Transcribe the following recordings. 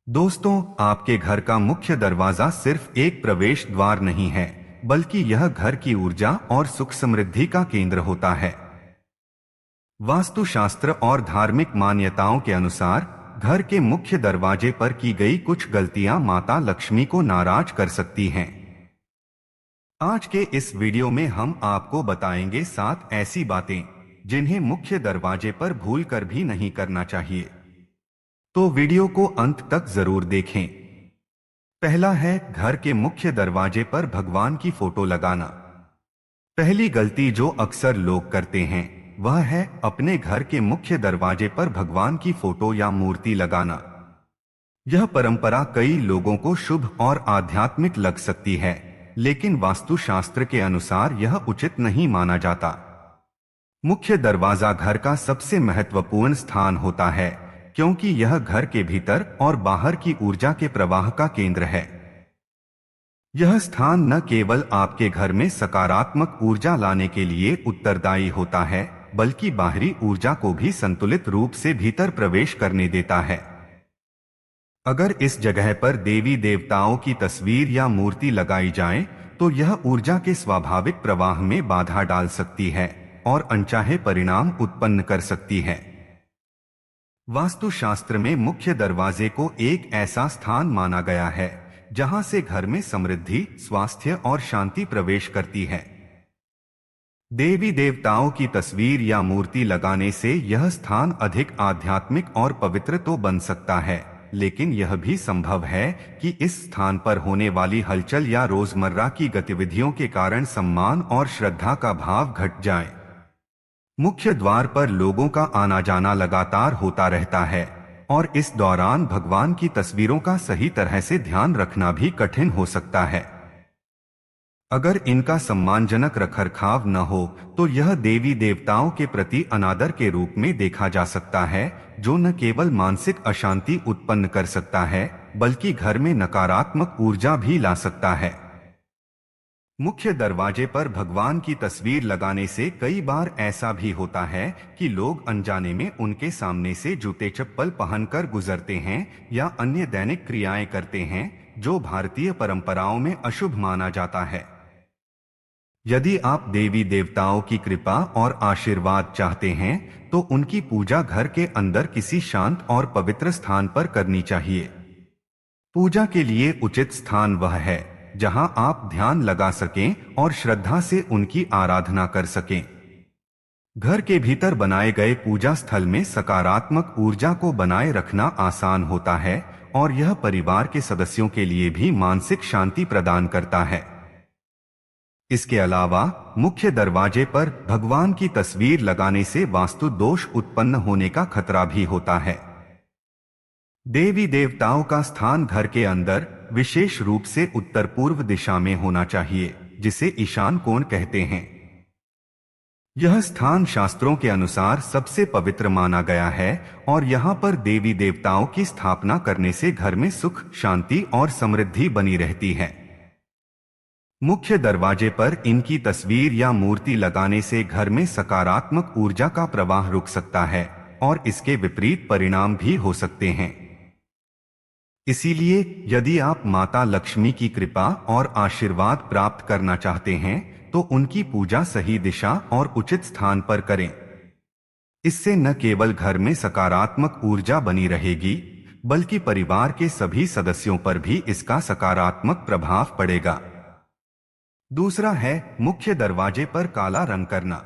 दोस्तों, आपके घर का मुख्य दरवाजा सिर्फ एक प्रवेश द्वार नहीं है, बल्कि यह घर की ऊर्जा और सुख समृद्धि का केंद्र होता है। वास्तुशास्त्र और धार्मिक मान्यताओं के अनुसार घर के मुख्य दरवाजे पर की गई कुछ गलतियां माता लक्ष्मी को नाराज कर सकती हैं। आज के इस वीडियो में हम आपको बताएंगे 7 ऐसी बातें जिन्हें मुख्य दरवाजे पर भूलकर भी नहीं करना चाहिए। तो वीडियो को अंत तक जरूर देखें। पहला है घर के मुख्य दरवाजे पर भगवान की फोटो लगाना। पहली गलती जो अक्सर लोग करते हैं वह है अपने घर के मुख्य दरवाजे पर भगवान की फोटो या मूर्ति लगाना। यह परंपरा कई लोगों को शुभ और आध्यात्मिक लग सकती है, लेकिन वास्तुशास्त्र के अनुसार यह उचित नहीं माना जाता। मुख्य दरवाजा घर का सबसे महत्वपूर्ण स्थान होता है, क्योंकि यह घर के भीतर और बाहर की ऊर्जा के प्रवाह का केंद्र है। यह स्थान न केवल आपके घर में सकारात्मक ऊर्जा लाने के लिए उत्तरदायी होता है, बल्कि बाहरी ऊर्जा को भी संतुलित रूप से भीतर प्रवेश करने देता है। अगर इस जगह पर देवी देवताओं की तस्वीर या मूर्ति लगाई जाए, तो यह ऊर्जा के स्वाभाविक प्रवाह में बाधा डाल सकती है और अनचाहे परिणाम उत्पन्न कर सकती है। वास्तुशास्त्र में मुख्य दरवाजे को एक ऐसा स्थान माना गया है जहां से घर में समृद्धि, स्वास्थ्य और शांति प्रवेश करती है। देवी देवताओं की तस्वीर या मूर्ति लगाने से यह स्थान अधिक आध्यात्मिक और पवित्र तो बन सकता है, लेकिन यह भी संभव है कि इस स्थान पर होने वाली हलचल या रोजमर्रा की गतिविधियों के कारण सम्मान और श्रद्धा का भाव घट जाए। मुख्य द्वार पर लोगों का आना जाना लगातार होता रहता है और इस दौरान भगवान की तस्वीरों का सही तरह से ध्यान रखना भी कठिन हो सकता है। अगर इनका सम्मानजनक रखरखाव न हो तो यह देवी देवताओं के प्रति अनादर के रूप में देखा जा सकता है, जो न केवल मानसिक अशांति उत्पन्न कर सकता है, बल्कि घर में नकारात्मक ऊर्जा भी ला सकता है। मुख्य दरवाजे पर भगवान की तस्वीर लगाने से कई बार ऐसा भी होता है कि लोग अनजाने में उनके सामने से जूते चप्पल पहनकर गुजरते हैं या अन्य दैनिक क्रियाएं करते हैं, जो भारतीय परंपराओं में अशुभ माना जाता है। यदि आप देवी देवताओं की कृपा और आशीर्वाद चाहते हैं, तो उनकी पूजा घर के अंदर किसी शांत और पवित्र स्थान पर करनी चाहिए। पूजा के लिए उचित स्थान वह है जहां आप ध्यान लगा सकें और श्रद्धा से उनकी आराधना कर सकें। घर के भीतर बनाए गए पूजा स्थल में सकारात्मक ऊर्जा को बनाए रखना आसान होता है और यह परिवार के सदस्यों के लिए भी मानसिक शांति प्रदान करता है। इसके अलावा मुख्य दरवाजे पर भगवान की तस्वीर लगाने से वास्तु दोष उत्पन्न होने का खतरा भी होता है। देवी देवताओं का स्थान घर के अंदर विशेष रूप से उत्तर पूर्व दिशा में होना चाहिए, जिसे ईशान कोण कहते हैं। यह स्थान शास्त्रों के अनुसार सबसे पवित्र माना गया है और यहाँ पर देवी देवताओं की स्थापना करने से घर में सुख, शांति और समृद्धि बनी रहती है। मुख्य दरवाजे पर इनकी तस्वीर या मूर्ति लगाने से घर में सकारात्मक ऊर्जा का प्रवाह रुक सकता है और इसके विपरीत परिणाम भी हो सकते हैं। इसीलिए यदि आप माता लक्ष्मी की कृपा और आशीर्वाद प्राप्त करना चाहते हैं, तो उनकी पूजा सही दिशा और उचित स्थान पर करें। इससे न केवल घर में सकारात्मक ऊर्जा बनी रहेगी, बल्कि परिवार के सभी सदस्यों पर भी इसका सकारात्मक प्रभाव पड़ेगा। दूसरा है मुख्य दरवाजे पर काला रंग करना।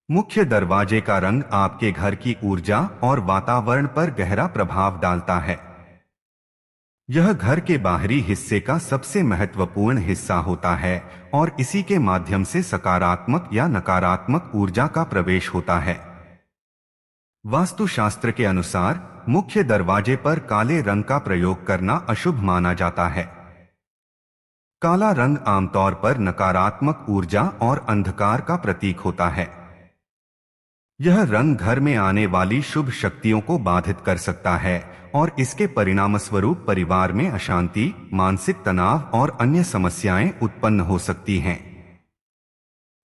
मुख्य दरवाजे का रंग आपके घर की ऊर्जा और वातावरण पर गहरा प्रभाव डालता है। यह घर के बाहरी हिस्से का सबसे महत्वपूर्ण हिस्सा होता है और इसी के माध्यम से सकारात्मक या नकारात्मक ऊर्जा का प्रवेश होता है। वास्तुशास्त्र के अनुसार मुख्य दरवाजे पर काले रंग का प्रयोग करना अशुभ माना जाता है। काला रंग आमतौर पर नकारात्मक ऊर्जा और अंधकार का प्रतीक होता है। यह रंग घर में आने वाली शुभ शक्तियों को बाधित कर सकता है और इसके परिणामस्वरूप परिवार में अशांति, मानसिक तनाव और अन्य समस्याएं उत्पन्न हो सकती हैं।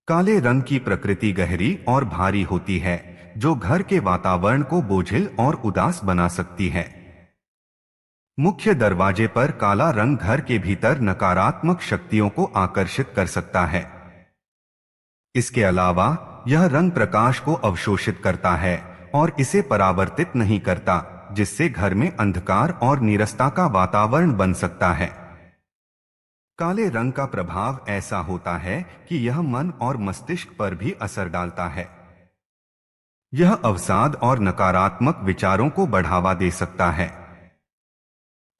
काले रंग की प्रकृति गहरी और भारी होती है, जो घर के वातावरण को बोझिल और उदास बना सकती है। मुख्य दरवाजे पर काला रंग घर के भीतर नकारात्मक शक्तियों को आकर्षित कर सकता है। इसके अलावा यह रंग प्रकाश को अवशोषित करता है और इसे परावर्तित नहीं करता, जिससे घर में अंधकार और नीरसता का वातावरण बन सकता है। काले रंग का प्रभाव ऐसा होता है कि यह मन और मस्तिष्क पर भी असर डालता है। यह अवसाद और नकारात्मक विचारों को बढ़ावा दे सकता है।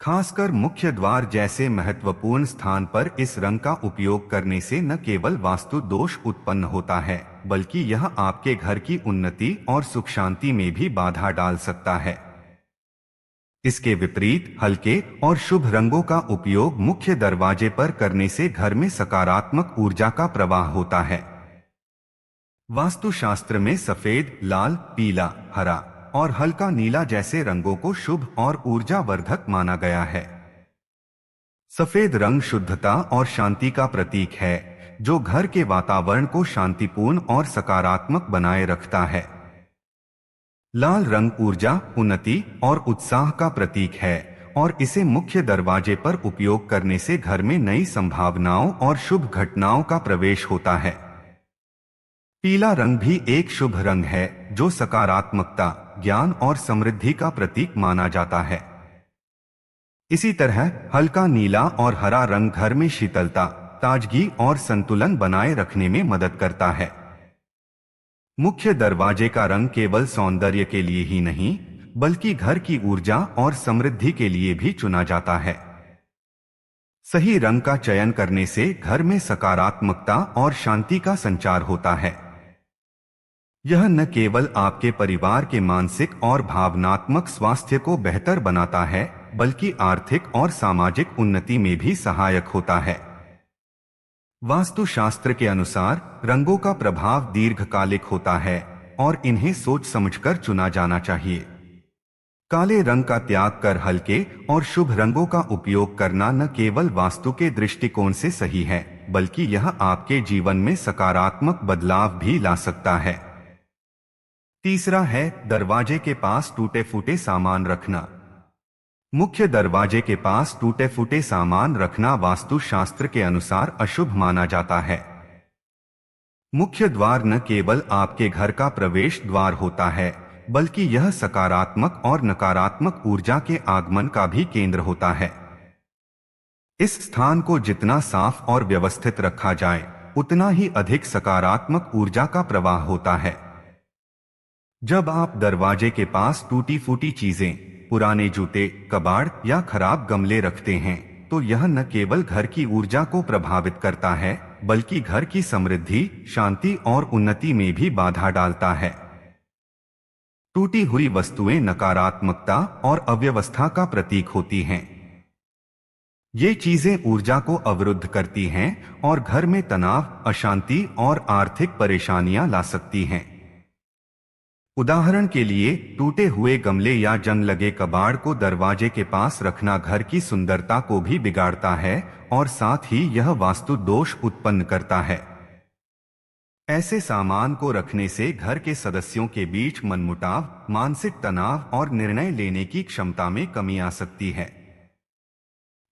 खासकर मुख्य द्वार जैसे महत्वपूर्ण स्थान पर इस रंग का उपयोग करने से न केवल वास्तु दोष उत्पन्न होता है, बल्कि यह आपके घर की उन्नति और सुख शांति में भी बाधा डाल सकता है। इसके विपरीत हल्के और शुभ रंगों का उपयोग मुख्य दरवाजे पर करने से घर में सकारात्मक ऊर्जा का प्रवाह होता है। वास्तुशास्त्र में सफेद, लाल, पीला, हरा और हल्का नीला जैसे रंगों को शुभ और ऊर्जावर्धक माना गया है। सफेद रंग शुद्धता और शांति का प्रतीक है, जो घर के वातावरण को शांतिपूर्ण और सकारात्मक बनाए रखता है। लाल रंग ऊर्जा, उन्नति और उत्साह का प्रतीक है और इसे मुख्य दरवाजे पर उपयोग करने से घर में नई संभावनाओं और शुभ घटनाओं का प्रवेश होता है। पीला रंग भी एक शुभ रंग है, जो सकारात्मकता, ज्ञान और समृद्धि का प्रतीक माना जाता है। इसी तरह हल्का नीला और हरा रंग घर में शीतलता, ताजगी और संतुलन बनाए रखने में मदद करता है। मुख्य दरवाजे का रंग केवल सौंदर्य के लिए ही नहीं, बल्कि घर की ऊर्जा और समृद्धि के लिए भी चुना जाता है। सही रंग का चयन करने से घर में सकारात्मकता और शांति का संचार होता है। यह न केवल आपके परिवार के मानसिक और भावनात्मक स्वास्थ्य को बेहतर बनाता है, बल्कि आर्थिक और सामाजिक उन्नति में भी सहायक होता है। वास्तुशास्त्र के अनुसार रंगों का प्रभाव दीर्घकालिक होता है और इन्हें सोच समझकर चुना जाना चाहिए। काले रंग का त्याग कर हल्के और शुभ रंगों का उपयोग करना न केवल वास्तु के दृष्टिकोण से सही है, बल्कि यह आपके जीवन में सकारात्मक बदलाव भी ला सकता है। तीसरा है दरवाजे के पास टूटे फूटे सामान रखना। मुख्य दरवाजे के पास टूटे फूटे सामान रखना वास्तुशास्त्र के अनुसार अशुभ माना जाता है। मुख्य द्वार न केवल आपके घर का प्रवेश द्वार होता है, बल्कि यह सकारात्मक और नकारात्मक ऊर्जा के आगमन का भी केंद्र होता है। इस स्थान को जितना साफ और व्यवस्थित रखा जाए, उतना ही अधिक सकारात्मक ऊर्जा का प्रवाह होता है। जब आप दरवाजे के पास टूटी फूटी चीजें, पुराने जूते, कबाड़ या खराब गमले रखते हैं, तो यह न केवल घर की ऊर्जा को प्रभावित करता है, बल्कि घर की समृद्धि, शांति और उन्नति में भी बाधा डालता है। टूटी हुई वस्तुएं नकारात्मकता और अव्यवस्था का प्रतीक होती हैं। ये चीजें ऊर्जा को अवरुद्ध करती हैं और घर में तनाव, अशांति और आर्थिक परेशानियां ला सकती हैं। उदाहरण के लिए, टूटे हुए गमले या जंग लगे कबाड़ को दरवाजे के पास रखना घर की सुंदरता को भी बिगाड़ता है और साथ ही यह वास्तु दोष उत्पन्न करता है। ऐसे सामान को रखने से घर के सदस्यों के बीच मनमुटाव, मानसिक तनाव और निर्णय लेने की क्षमता में कमी आ सकती है।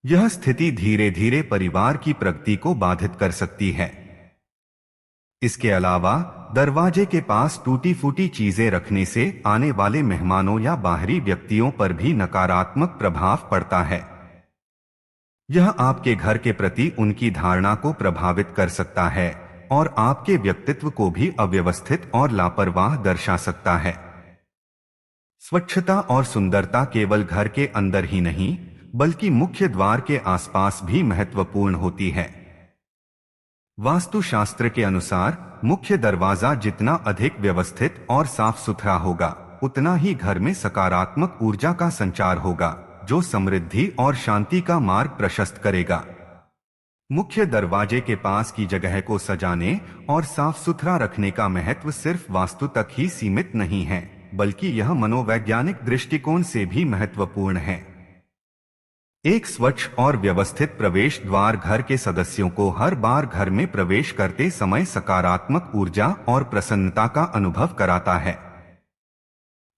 यह स्थिति धीरे धीरे परिवार की प्रगति को बाधित कर सकती है। इसके अलावा दरवाजे के पास टूटी फूटी चीजें रखने से आने वाले मेहमानों या बाहरी व्यक्तियों पर भी नकारात्मक प्रभाव पड़ता है। यह आपके घर के प्रति उनकी धारणा को प्रभावित कर सकता है और आपके व्यक्तित्व को भी अव्यवस्थित और लापरवाह दर्शा सकता है। स्वच्छता और सुंदरता केवल घर के अंदर ही नहीं, बल्कि मुख्य द्वार के आसपास भी महत्वपूर्ण होती है। वास्तुशास्त्र के अनुसार मुख्य दरवाजा जितना अधिक व्यवस्थित और साफ सुथरा होगा, उतना ही घर में सकारात्मक ऊर्जा का संचार होगा, जो समृद्धि और शांति का मार्ग प्रशस्त करेगा। मुख्य दरवाजे के पास की जगह को सजाने और साफ सुथरा रखने का महत्व सिर्फ वास्तु तक ही सीमित नहीं है, बल्कि यह मनोवैज्ञानिक दृष्टिकोण से भी महत्वपूर्ण है। एक स्वच्छ और व्यवस्थित प्रवेश द्वार घर के सदस्यों को हर बार घर में प्रवेश करते समय सकारात्मक ऊर्जा और प्रसन्नता का अनुभव कराता है।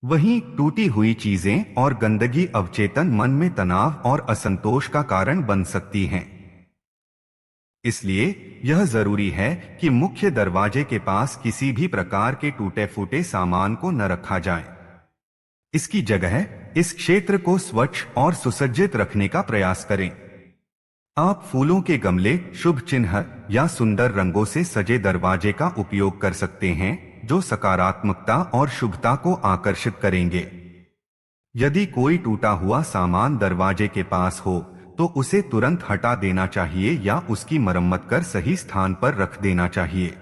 वहीं टूटी हुई चीजें और गंदगी अवचेतन मन में तनाव और असंतोष का कारण बन सकती हैं। इसलिए यह जरूरी है कि मुख्य दरवाजे के पास किसी भी प्रकार के टूटे फूटे सामान को न रखा जाए। इसकी जगह इस क्षेत्र को स्वच्छ और सुसज्जित रखने का प्रयास करें। आप फूलों के गमले, शुभ चिन्ह या सुंदर रंगों से सजे दरवाजे का उपयोग कर सकते हैं, जो सकारात्मकता और शुभता को आकर्षित करेंगे। यदि कोई टूटा हुआ सामान दरवाजे के पास हो तो उसे तुरंत हटा देना चाहिए या उसकी मरम्मत कर सही स्थान पर रख देना चाहिए।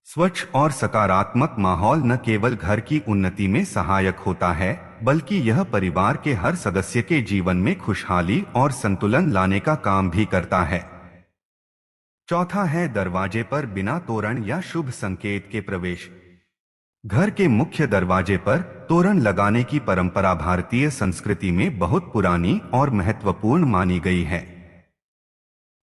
स्वच्छ और सकारात्मक माहौल न केवल घर की उन्नति में सहायक होता है, बल्कि यह परिवार के हर सदस्य के जीवन में खुशहाली और संतुलन लाने का काम भी करता है। चौथा है दरवाजे पर बिना तोरण या शुभ संकेत के प्रवेश। घर के मुख्य दरवाजे पर तोरण लगाने की परंपरा भारतीय संस्कृति में बहुत पुरानी और महत्वपूर्ण मानी गई है।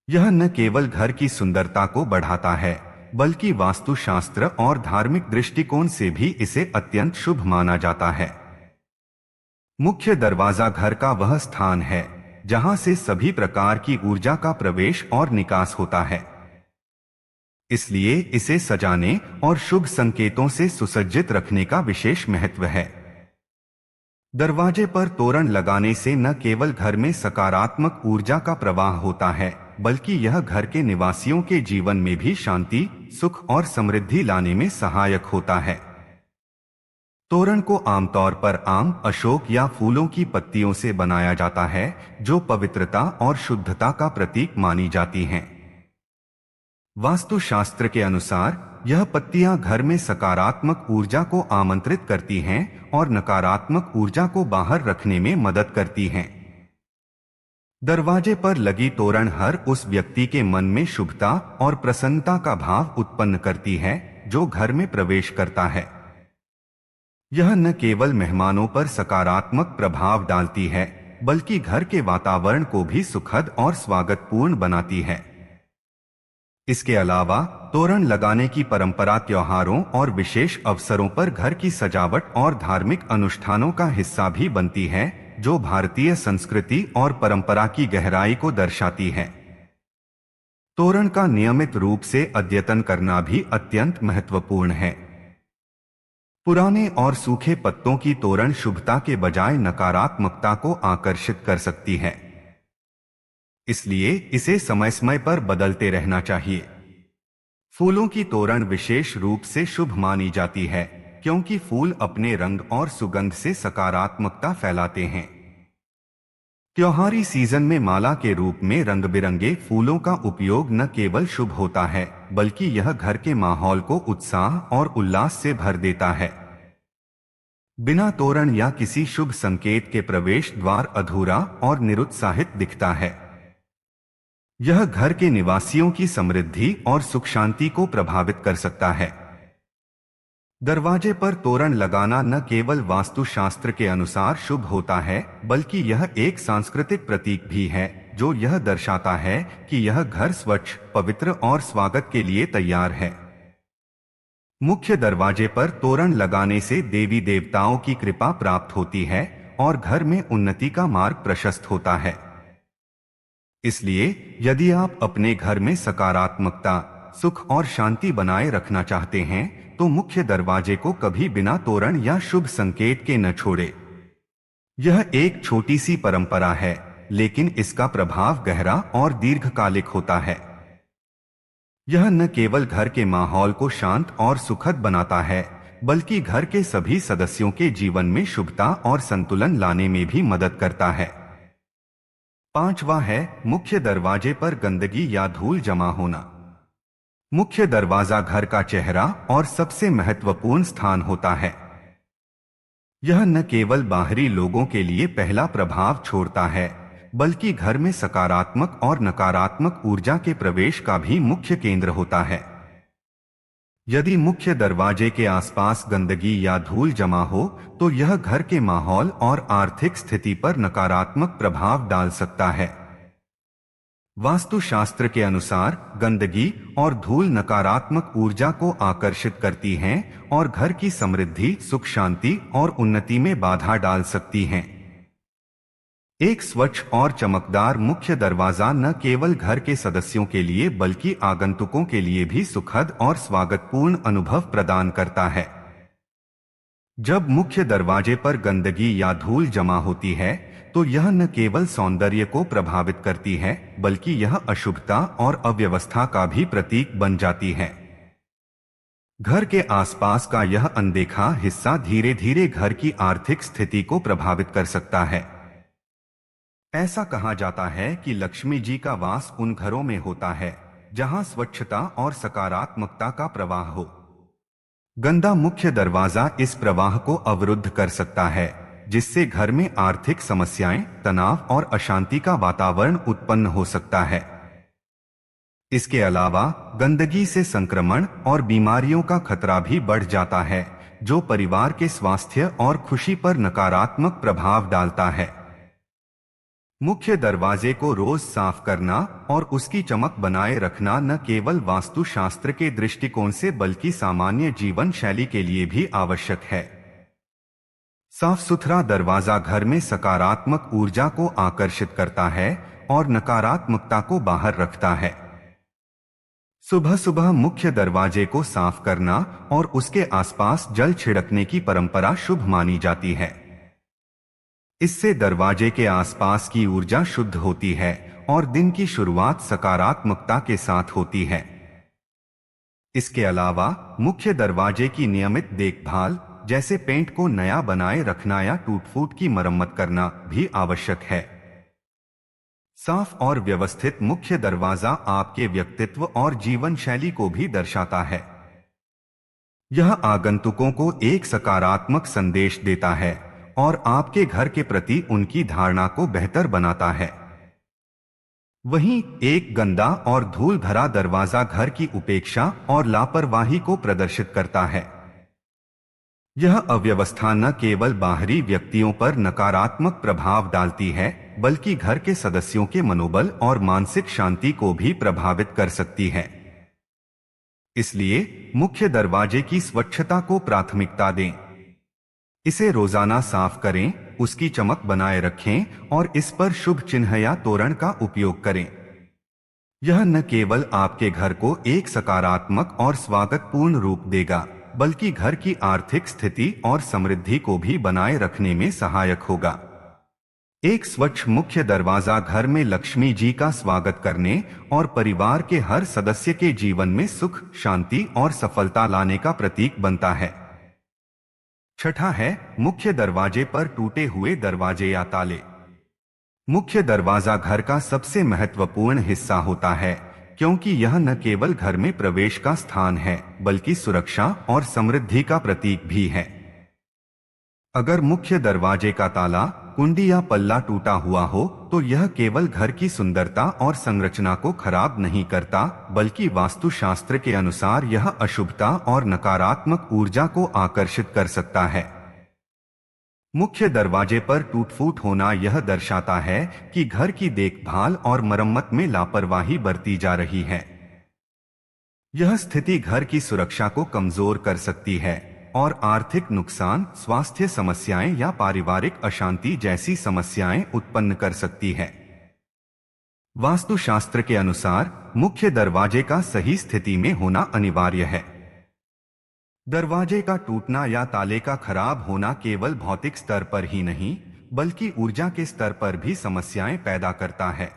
यह न केवल घर की सुंदरता को बढ़ाता है, बल्कि वास्तुशास्त्र और धार्मिक दृष्टिकोण से भी इसे अत्यंत शुभ माना जाता है। मुख्य दरवाजा घर का वह स्थान है जहां से सभी प्रकार की ऊर्जा का प्रवेश और निकास होता है। इसलिए इसे सजाने और शुभ संकेतों से सुसज्जित रखने का विशेष महत्व है। दरवाजे पर तोरण लगाने से न केवल घर में सकारात्मक ऊर्जा का प्रवाह होता है, बल्कि यह घर के निवासियों के जीवन में भी शांति, सुख और समृद्धि लाने में सहायक होता है। तोरण को आमतौर पर आम, अशोक या फूलों की पत्तियों से बनाया जाता है, जो पवित्रता और शुद्धता का प्रतीक मानी जाती हैं। वास्तुशास्त्र के अनुसार यह पत्तियां घर में सकारात्मक ऊर्जा को आमंत्रित करती हैं और नकारात्मक ऊर्जा को बाहर रखने में मदद करती हैं। दरवाजे पर लगी तोरण हर उस व्यक्ति के मन में शुभता और प्रसन्नता का भाव उत्पन्न करती है जो घर में प्रवेश करता है। यह न केवल मेहमानों पर सकारात्मक प्रभाव डालती है, बल्कि घर के वातावरण को भी सुखद और स्वागतपूर्ण बनाती है। इसके अलावा तोरण लगाने की परंपरा त्योहारों और विशेष अवसरों पर घर की सजावट और धार्मिक अनुष्ठानों का हिस्सा भी बनती है, जो भारतीय संस्कृति और परंपरा की गहराई को दर्शाती है। तोरण का नियमित रूप से अद्यतन करना भी अत्यंत महत्वपूर्ण है। पुराने और सूखे पत्तों की तोरण शुभता के बजाय नकारात्मकता को आकर्षित कर सकती है। इसलिए इसे समय समय पर बदलते रहना चाहिए। फूलों की तोरण विशेष रूप से शुभ मानी जाती है, क्योंकि फूल अपने रंग और सुगंध से सकारात्मकता फैलाते हैं। त्योहारी सीजन में माला के रूप में रंग बिरंगे फूलों का उपयोग न केवल शुभ होता है, बल्कि यह घर के माहौल को उत्साह और उल्लास से भर देता है। बिना तोरण या किसी शुभ संकेत के प्रवेश द्वार अधूरा और निरुत्साहित दिखता है। यह घर के निवासियों की समृद्धि और सुख शांति को प्रभावित कर सकता है। दरवाजे पर तोरण लगाना न केवल वास्तुशास्त्र के अनुसार शुभ होता है, बल्कि यह एक सांस्कृतिक प्रतीक भी है, जो यह दर्शाता है कि यह घर स्वच्छ, पवित्र और स्वागत के लिए तैयार है। मुख्य दरवाजे पर तोरण लगाने से देवी देवताओं की कृपा प्राप्त होती है और घर में उन्नति का मार्ग प्रशस्त होता है। इसलिए यदि आप अपने घर में सकारात्मकता, सुख और शांति बनाए रखना चाहते हैं, तो मुख्य दरवाजे को कभी बिना तोरण या शुभ संकेत के न छोड़ें। यह एक छोटी सी परंपरा है, लेकिन इसका प्रभाव गहरा और दीर्घकालिक होता है। यह न केवल घर के माहौल को शांत और सुखद बनाता है, बल्कि घर के सभी सदस्यों के जीवन में शुभता और संतुलन लाने में भी मदद करता है। पांचवा है मुख्य दरवाजे पर गंदगी या धूल जमा होना। मुख्य दरवाजा घर का चेहरा और सबसे महत्वपूर्ण स्थान होता है। यह न केवल बाहरी लोगों के लिए पहला प्रभाव छोड़ता है, बल्कि घर में सकारात्मक और नकारात्मक ऊर्जा के प्रवेश का भी मुख्य केंद्र होता है। यदि मुख्य दरवाजे के आसपास गंदगी या धूल जमा हो, तो यह घर के माहौल और आर्थिक स्थिति पर नकारात्मक प्रभाव डाल सकता है। वास्तुशास्त्र के अनुसार गंदगी और धूल नकारात्मक ऊर्जा को आकर्षित करती हैं और घर की समृद्धि, सुख, शांति और उन्नति में बाधा डाल सकती हैं। एक स्वच्छ और चमकदार मुख्य दरवाजा न केवल घर के सदस्यों के लिए बल्कि आगंतुकों के लिए भी सुखद और स्वागतपूर्ण अनुभव प्रदान करता है। जब मुख्य दरवाजे पर गंदगी या धूल जमा होती है तो यह न केवल सौंदर्य को प्रभावित करती है बल्कि यह अशुभता और अव्यवस्था का भी प्रतीक बन जाती है। घर के आसपास का यह अनदेखा हिस्सा धीरे धीरे घर की आर्थिक स्थिति को प्रभावित कर सकता है। ऐसा कहा जाता है कि लक्ष्मी जी का वास उन घरों में होता है जहां स्वच्छता और सकारात्मकता का प्रवाह हो। गंदा मुख्य दरवाजा इस प्रवाह को अवरुद्ध कर सकता है, जिससे घर में आर्थिक समस्याएं, तनाव और अशांति का वातावरण उत्पन्न हो सकता है। इसके अलावा गंदगी से संक्रमण और बीमारियों का खतरा भी बढ़ जाता है, जो परिवार के स्वास्थ्य और खुशी पर नकारात्मक प्रभाव डालता है। मुख्य दरवाजे को रोज साफ करना और उसकी चमक बनाए रखना न केवल वास्तुशास्त्र के दृष्टिकोण से बल्कि सामान्य जीवन शैली के लिए भी आवश्यक है। साफ सुथरा दरवाजा घर में सकारात्मक ऊर्जा को आकर्षित करता है और नकारात्मकता को बाहर रखता है। सुबह सुबह मुख्य दरवाजे को साफ करना और उसके आसपास जल छिड़कने की परंपरा शुभ मानी जाती है। इससे दरवाजे के आसपास की ऊर्जा शुद्ध होती है और दिन की शुरुआत सकारात्मकता के साथ होती है। इसके अलावा मुख्य दरवाजे की नियमित देखभाल, जैसे पेंट को नया बनाए रखना या टूट-फूट की मरम्मत करना भी आवश्यक है। साफ और व्यवस्थित मुख्य दरवाजा आपके व्यक्तित्व और जीवन शैली को भी दर्शाता है। यह आगंतुकों को एक सकारात्मक संदेश देता है और आपके घर के प्रति उनकी धारणा को बेहतर बनाता है। वहीं एक गंदा और धूल भरा दरवाजा घर की उपेक्षा और लापरवाही को प्रदर्शित करता है। यह अव्यवस्था न केवल बाहरी व्यक्तियों पर नकारात्मक प्रभाव डालती है बल्कि घर के सदस्यों के मनोबल और मानसिक शांति को भी प्रभावित कर सकती है। इसलिए मुख्य दरवाजे की स्वच्छता को प्राथमिकता दें। इसे रोजाना साफ करें, उसकी चमक बनाए रखें और इस पर शुभ चिन्ह या तोरण का उपयोग करें। यह न केवल आपके घर को एक सकारात्मक और स्वागतपूर्ण रूप देगा बल्कि घर की आर्थिक स्थिति और समृद्धि को भी बनाए रखने में सहायक होगा। एक स्वच्छ मुख्य दरवाजा घर में लक्ष्मी जी का स्वागत करने और परिवार के हर सदस्य के जीवन में सुख, शांति और सफलता लाने का प्रतीक बनता है। छठा है मुख्य दरवाजे पर टूटे हुए दरवाजे या ताले। मुख्य दरवाजा घर का सबसे महत्वपूर्ण हिस्सा होता है क्योंकि यह न केवल घर में प्रवेश का स्थान है बल्कि सुरक्षा और समृद्धि का प्रतीक भी है। अगर मुख्य दरवाजे का ताला, कुंडी या पल्ला टूटा हुआ हो तो यह केवल घर की सुंदरता और संरचना को खराब नहीं करता बल्कि वास्तुशास्त्र के अनुसार यह अशुभता और नकारात्मक ऊर्जा को आकर्षित कर सकता है। मुख्य दरवाजे पर टूट-फूट होना यह दर्शाता है कि घर की देखभाल और मरम्मत में लापरवाही बरती जा रही है। यह स्थिति घर की सुरक्षा को कमजोर कर सकती है और आर्थिक नुकसान, स्वास्थ्य समस्याएं या पारिवारिक अशांति जैसी समस्याएं उत्पन्न कर सकती है। वास्तुशास्त्र के अनुसार मुख्य दरवाजे का सही स्थिति में होना अनिवार्य है। दरवाजे का टूटना या ताले का खराब होना केवल भौतिक स्तर पर ही नहीं बल्कि ऊर्जा के स्तर पर भी समस्याएं पैदा करता है।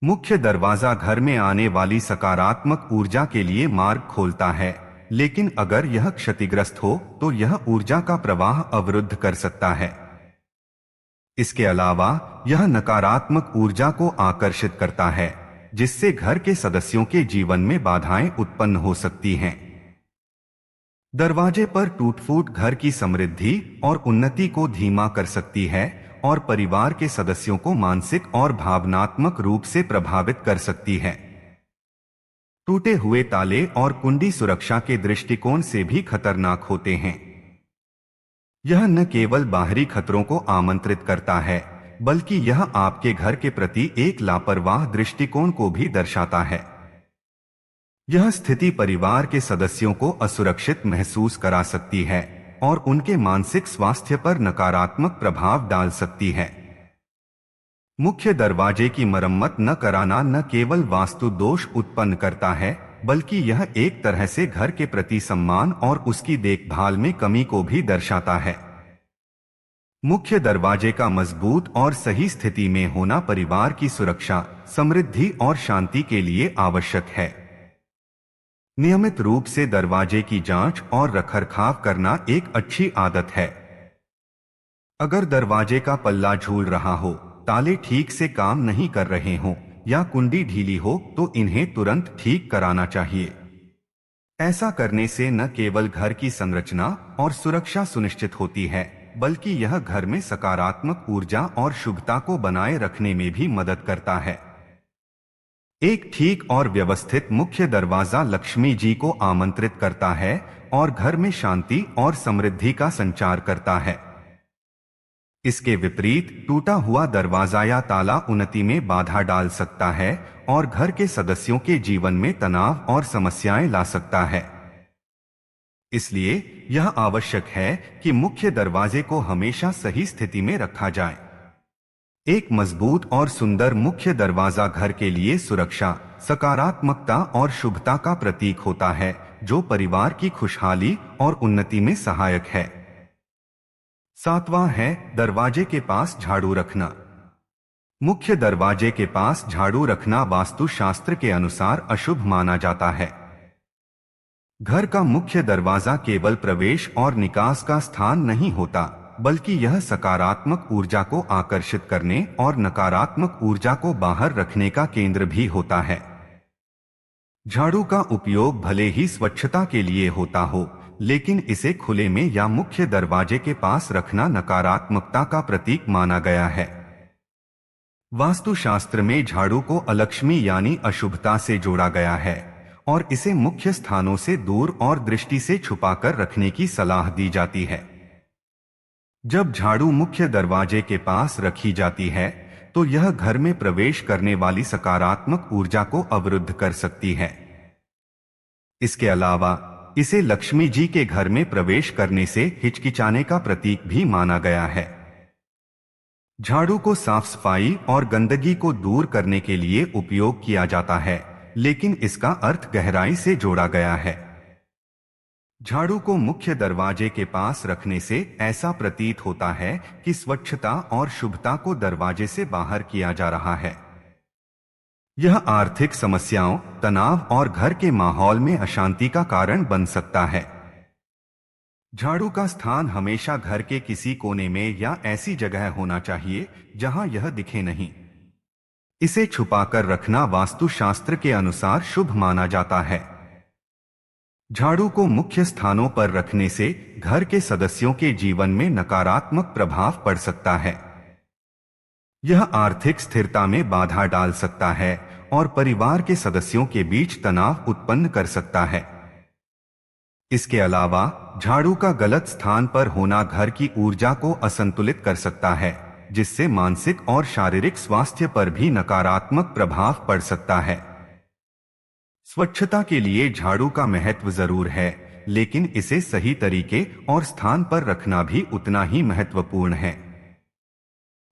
मुख्य दरवाजा घर में आने वाली सकारात्मक ऊर्जा के लिए मार्ग खोलता है, लेकिन अगर यह क्षतिग्रस्त हो तो यह ऊर्जा का प्रवाह अवरुद्ध कर सकता है। इसके अलावा यह नकारात्मक ऊर्जा को आकर्षित करता है, जिससे घर के सदस्यों के जीवन में बाधाएं उत्पन्न हो सकती हैं। दरवाजे पर टूट-फूट घर की समृद्धि और उन्नति को धीमा कर सकती है और परिवार के सदस्यों को मानसिक और भावनात्मक रूप से प्रभावित कर सकती है। टूटे हुए ताले और कुंडी सुरक्षा के दृष्टिकोण से भी खतरनाक होते हैं। यह न केवल बाहरी खतरों को आमंत्रित करता है बल्कि यह आपके घर के प्रति एक लापरवाह दृष्टिकोण को भी दर्शाता है। यह स्थिति परिवार के सदस्यों को असुरक्षित महसूस करा सकती है और उनके मानसिक स्वास्थ्य पर नकारात्मक प्रभाव डाल सकती है। मुख्य दरवाजे की मरम्मत न कराना न केवल वास्तु दोष उत्पन्न करता है, बल्कि यह एक तरह से घर के प्रति सम्मान और उसकी देखभाल में कमी को भी दर्शाता है। मुख्य दरवाजे का मजबूत और सही स्थिति में होना परिवार की सुरक्षा, समृद्धि और शांति के लिए आवश्यक है। नियमित रूप से दरवाजे की जांच और रखरखाव करना एक अच्छी आदत है। अगर दरवाजे का पल्ला झूल रहा हो, ताले ठीक से काम नहीं कर रहे हों या कुंडी ढीली हो तो इन्हें तुरंत ठीक कराना चाहिए। ऐसा करने से न केवल घर की संरचना और सुरक्षा सुनिश्चित होती है, बल्कि यह घर में सकारात्मक ऊर्जा और शुभता को बनाए रखने में भी मदद करता है। एक ठीक और व्यवस्थित मुख्य दरवाजा लक्ष्मी जी को आमंत्रित करता है और घर में शांति और समृद्धि का संचार करता है। इसके विपरीत टूटा हुआ दरवाजा या ताला उन्नति में बाधा डाल सकता है और घर के सदस्यों के जीवन में तनाव और समस्याएं ला सकता है। इसलिए यह आवश्यक है कि मुख्य दरवाजे को हमेशा सही स्थिति में रखा जाए। एक मजबूत और सुंदर मुख्य दरवाजा घर के लिए सुरक्षा, सकारात्मकता और शुभता का प्रतीक होता है, जो परिवार की खुशहाली और उन्नति में सहायक है। 7वां है दरवाजे के पास झाड़ू रखना। मुख्य दरवाजे के पास झाड़ू रखना वास्तुशास्त्र के अनुसार अशुभ माना जाता है। घर का मुख्य दरवाजा केवल प्रवेश और निकास का स्थान नहीं होता, बल्कि यह सकारात्मक ऊर्जा को आकर्षित करने और नकारात्मक ऊर्जा को बाहर रखने का केंद्र भी होता है। झाड़ू का उपयोग भले ही स्वच्छता के लिए होता हो, लेकिन इसे खुले में या मुख्य दरवाजे के पास रखना नकारात्मकता का प्रतीक माना गया है। वास्तुशास्त्र में झाड़ू को अलक्ष्मी यानी अशुभता से जोड़ा गया है और इसे मुख्य स्थानों से दूर और दृष्टि से छुपाकर रखने की सलाह दी जाती है। जब झाड़ू मुख्य दरवाजे के पास रखी जाती है, तो यह घर में प्रवेश करने वाली सकारात्मक ऊर्जा को अवरुद्ध कर सकती है। इसके अलावा इसे लक्ष्मी जी के घर में प्रवेश करने से हिचकिचाने का प्रतीक भी माना गया है। झाड़ू को साफ सफाई और गंदगी को दूर करने के लिए उपयोग किया जाता है, लेकिन इसका अर्थ गहराई से जोड़ा गया है। झाड़ू को मुख्य दरवाजे के पास रखने से ऐसा प्रतीत होता है कि स्वच्छता और शुभता को दरवाजे से बाहर किया जा रहा है। यह आर्थिक समस्याओं, तनाव और घर के माहौल में अशांति का कारण बन सकता है। झाड़ू का स्थान हमेशा घर के किसी कोने में या ऐसी जगह होना चाहिए जहां यह दिखे नहीं। इसे छुपाकर रखना वास्तुशास्त्र के अनुसार शुभ माना जाता है। झाड़ू को मुख्य स्थानों पर रखने से घर के सदस्यों के जीवन में नकारात्मक प्रभाव पड़ सकता है। यह आर्थिक स्थिरता में बाधा डाल सकता है और परिवार के सदस्यों के बीच तनाव उत्पन्न कर सकता है। इसके अलावा झाड़ू का गलत स्थान पर होना घर की ऊर्जा को असंतुलित कर सकता है, जिससे मानसिक और शारीरिक स्वास्थ्य पर भी नकारात्मक प्रभाव पड़ सकता है। स्वच्छता के लिए झाड़ू का महत्व जरूर है, लेकिन इसे सही तरीके और स्थान पर रखना भी उतना ही महत्वपूर्ण है।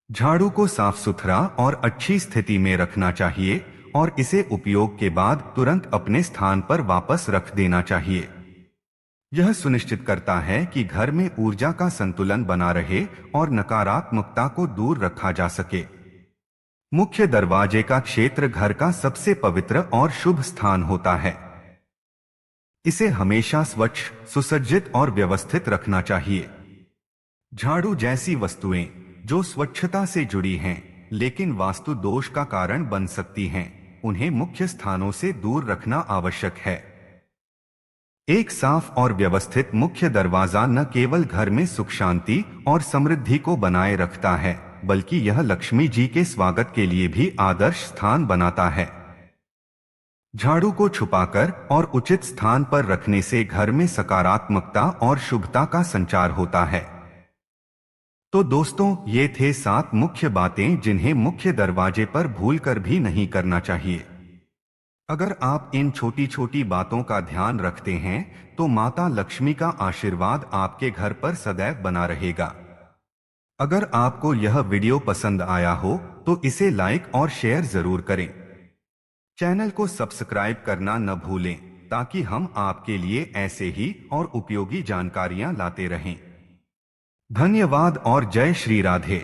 झाड़ू को साफ सुथरा और अच्छी स्थिति में रखना चाहिए और इसे उपयोग के बाद तुरंत अपने स्थान पर वापस रख देना चाहिए। यह सुनिश्चित करता है कि घर में ऊर्जा का संतुलन बना रहे और नकारात्मकता को दूर रखा जा सके। मुख्य दरवाजे का क्षेत्र घर का सबसे पवित्र और शुभ स्थान होता है। इसे हमेशा स्वच्छ, सुसज्जित और व्यवस्थित रखना चाहिए। झाड़ू जैसी वस्तुएं जो स्वच्छता से जुड़ी हैं, लेकिन वास्तु दोष का कारण बन सकती हैं, उन्हें मुख्य स्थानों से दूर रखना आवश्यक है। एक साफ और व्यवस्थित मुख्य दरवाजा न केवल घर में सुख शांति और समृद्धि को बनाए रखता है, बल्कि यह लक्ष्मी जी के स्वागत के लिए भी आदर्श स्थान बनाता है। झाड़ू को छुपाकर और उचित स्थान पर रखने से घर में सकारात्मकता और शुभता का संचार होता है। तो दोस्तों, ये थे 7 मुख्य बातें जिन्हें मुख्य दरवाजे पर भूलकर भी नहीं करना चाहिए। अगर आप इन छोटी छोटी बातों का ध्यान रखते हैं तो माता लक्ष्मी का आशीर्वाद आपके घर पर सदैव बना रहेगा। अगर आपको यह वीडियो पसंद आया हो तो इसे लाइक और शेयर जरूर करें। चैनल को सब्सक्राइब करना न भूलें ताकि हम आपके लिए ऐसे ही और उपयोगी जानकारियां लाते रहें। धन्यवाद और जय श्री राधे।